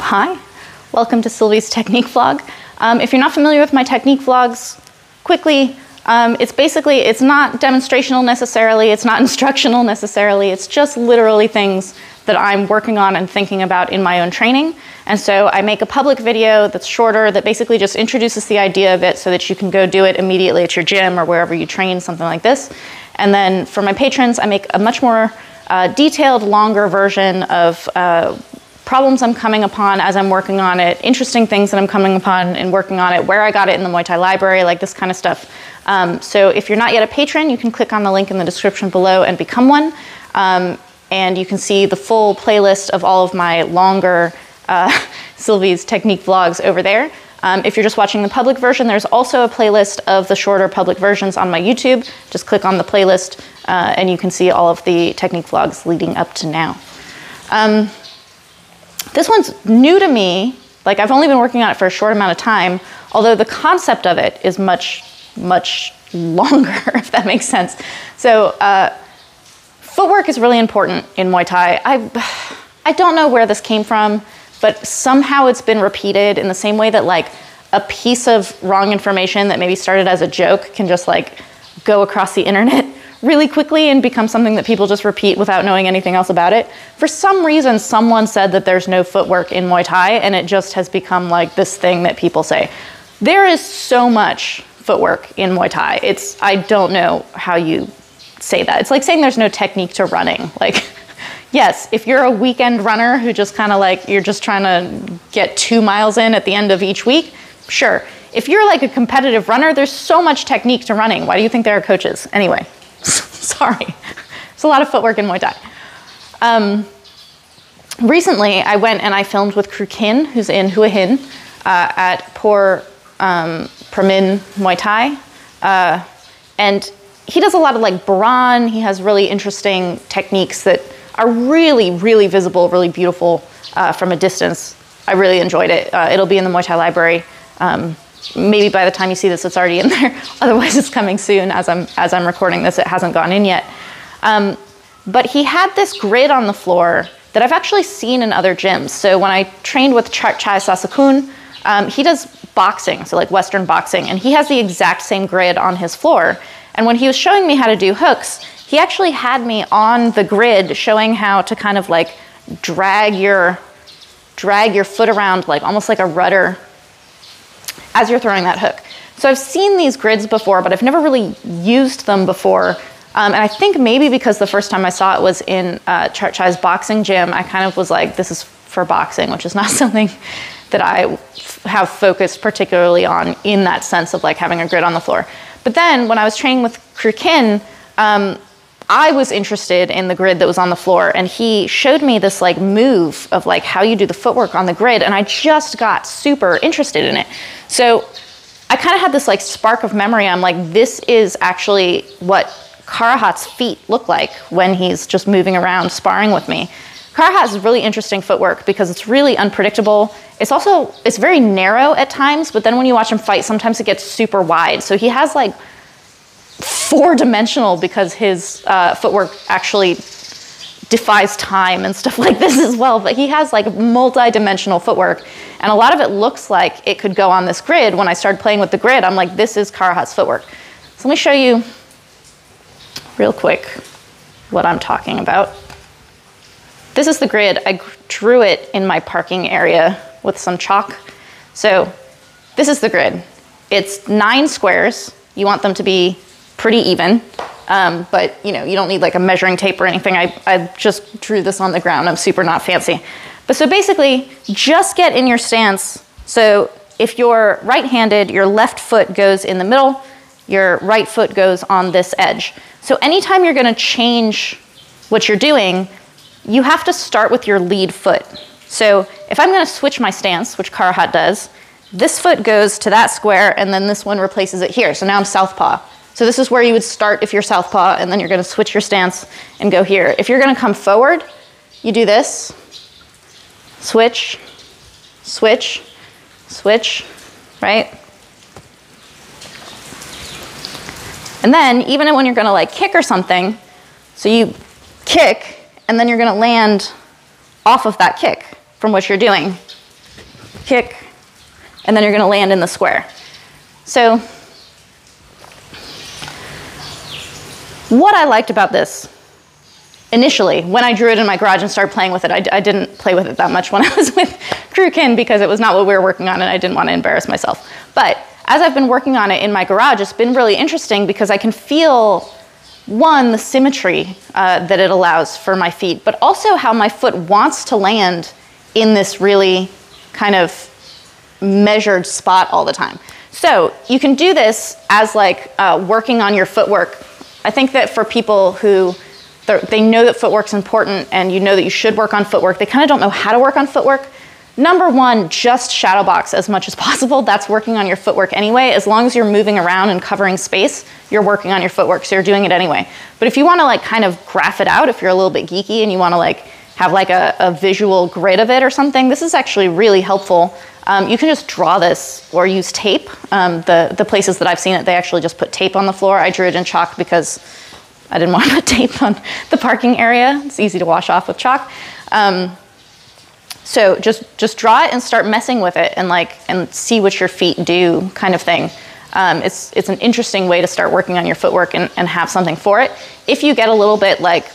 Hi, welcome to Sylvie's technique vlog. If you're not familiar with my technique vlogs, quickly, it's not demonstrational necessarily, it's not instructional necessarily, it's just literally things that I'm working on and thinking about in my own training. And so I make a public video that's shorter that basically just introduces the idea of it so that you can go do it immediately at your gym or wherever you train, something like this. And then for my patrons, I make a much more detailed, longer version of problems I'm coming upon as I'm working on it, interesting things that I'm coming upon in working on it, where I got it in the Muay Thai library, like this kind of stuff. So if you're not yet a patron, you can click on the link in the description below and become one. And you can see the full playlist of all of my longer Sylvie's technique vlogs over there. If you're just watching the public version, there's also a playlist of the shorter public versions on my YouTube. Just click on the playlist and you can see all of the technique vlogs leading up to now. This one's new to me. Like, I've only been working on it for a short amount of time, although the concept of it is much, much longer, if that makes sense. So footwork is really important in Muay Thai. I don't know where this came from, but somehow it's been repeated in the same way that like a piece of wrong information that maybe started as a joke can just like go across the internet really quickly and become something that people just repeat without knowing anything else about it. For some reason, someone said that there's no footwork in Muay Thai, and it just has become like this thing that people say. There is so much footwork in Muay Thai. I don't know how you say that. It's like saying there's no technique to running. Like, yes, if you're a weekend runner who just kind of like, you're just trying to get 2 miles in at the end of each week, sure. If you're like a competitive runner, there's so much technique to running. Why do you think there are coaches? Anyway. Sorry, there's a lot of footwork in Muay Thai. Recently, I went and I filmed with Kru Kin, who's in Hua Hin, at Por Pramin Muay Thai. And he does a lot of like Baran. He has really interesting techniques that are really, really visible, really beautiful from a distance. I really enjoyed it. It'll be in the Muay Thai library. Maybe by the time you see this, it's already in there. Otherwise, it's coming soon. As I'm recording this, it hasn't gone in yet. But he had this grid on the floor that I've actually seen in other gyms. So when I trained with Chai Sasakun, he does boxing, so like Western boxing, and he has the exact same grid on his floor. And when he was showing me how to do hooks, he actually had me on the grid showing how to kind of like drag your foot around, like almost like a rudder, as you're throwing that hook. So I've seen these grids before, but I've never really used them before. And I think maybe because the first time I saw it was in Chai's boxing gym, I kind of was like, this is for boxing, which is not something that I have focused particularly on in that sense of like having a grid on the floor. But then when I was training with Kru Kin, I was interested in the grid that was on the floor, and he showed me this like move of like how you do the footwork on the grid, and I just got super interested in it. So I kind of had this like spark of memory. I'm like, this is actually what Karahat's feet look like when he's just moving around sparring with me. Karahat has really interesting footwork because it's really unpredictable. It's very narrow at times, but then when you watch him fight, sometimes it gets super wide. So he has like 4-dimensional because his footwork actually defies time and stuff like this as well, but he has like multi-dimensional footwork, and a lot of it looks like it could go on this grid. When I started playing with the grid, I'm like, this is Karahat's footwork. So let me show you real quick what I'm talking about. This is the grid. I drew it in my parking area with some chalk. So this is the grid. It's 9 squares. You want them to be pretty even, but you know, you don't need like a measuring tape or anything. I just drew this on the ground. I'm super not fancy. But so basically, just get in your stance. So if you're right-handed, your left foot goes in the middle, your right foot goes on this edge. So anytime you're gonna change what you're doing, you have to start with your lead foot. So if I'm gonna switch my stance, which Karahat does, this foot goes to that square, and then this one replaces it here. So now I'm southpaw. So this is where you would start if you're southpaw, and then you're gonna switch your stance and go here. If you're gonna come forward, you do this, switch, switch, switch, right? And then even when you're gonna like kick or something, so you kick, and then you're gonna land off of that kick from what you're doing. kick, and then you're gonna land in the square. So what I liked about this initially, when I drew it in my garage and started playing with it, I didn't play with it that much when I was with Crewkin because it was not what we were working on and I didn't want to embarrass myself. But as I've been working on it in my garage, it's been really interesting because I can feel, one, the symmetry that it allows for my feet, but also how my foot wants to land in this really kind of measured spot all the time. So you can do this as like working on your footwork. I think that for people who, they know that footwork's important and you know that you should work on footwork, they kind of don't know how to work on footwork. Number one, just shadow box as much as possible. That's working on your footwork anyway. As long as you're moving around and covering space, you're working on your footwork, so you're doing it anyway. But if you want to like kind of graph it out, if you're a little bit geeky and you want to like have like a visual grid of it or something, this is actually really helpful. You can just draw this or use tape. The places that I've seen it, they actually just put tape on the floor. I drew it in chalk because I didn't want to put tape on the parking area. It's easy to wash off with chalk. So just draw it and start messing with it and see what your feet do, kind of thing. It's an interesting way to start working on your footwork and have something for it. If you get a little bit like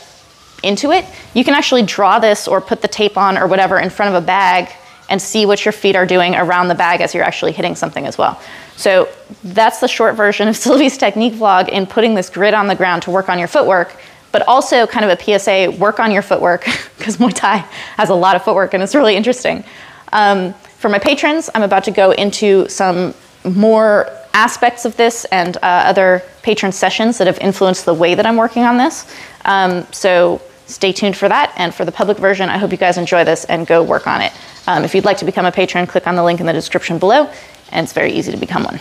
into it, you can actually draw this or put the tape on or whatever in front of a bag and see what your feet are doing around the bag as you're actually hitting something as well. So that's the short version of Sylvie's technique vlog in putting this grid on the ground to work on your footwork, but also kind of a PSA, work on your footwork, because Muay Thai has a lot of footwork and it's really interesting. For my patrons, I'm about to go into some more aspects of this and other patron sessions that have influenced the way that I'm working on this. So stay tuned for that. And for the public version, I hope you guys enjoy this and go work on it. If you'd like to become a patron, click on the link in the description below, and it's very easy to become one.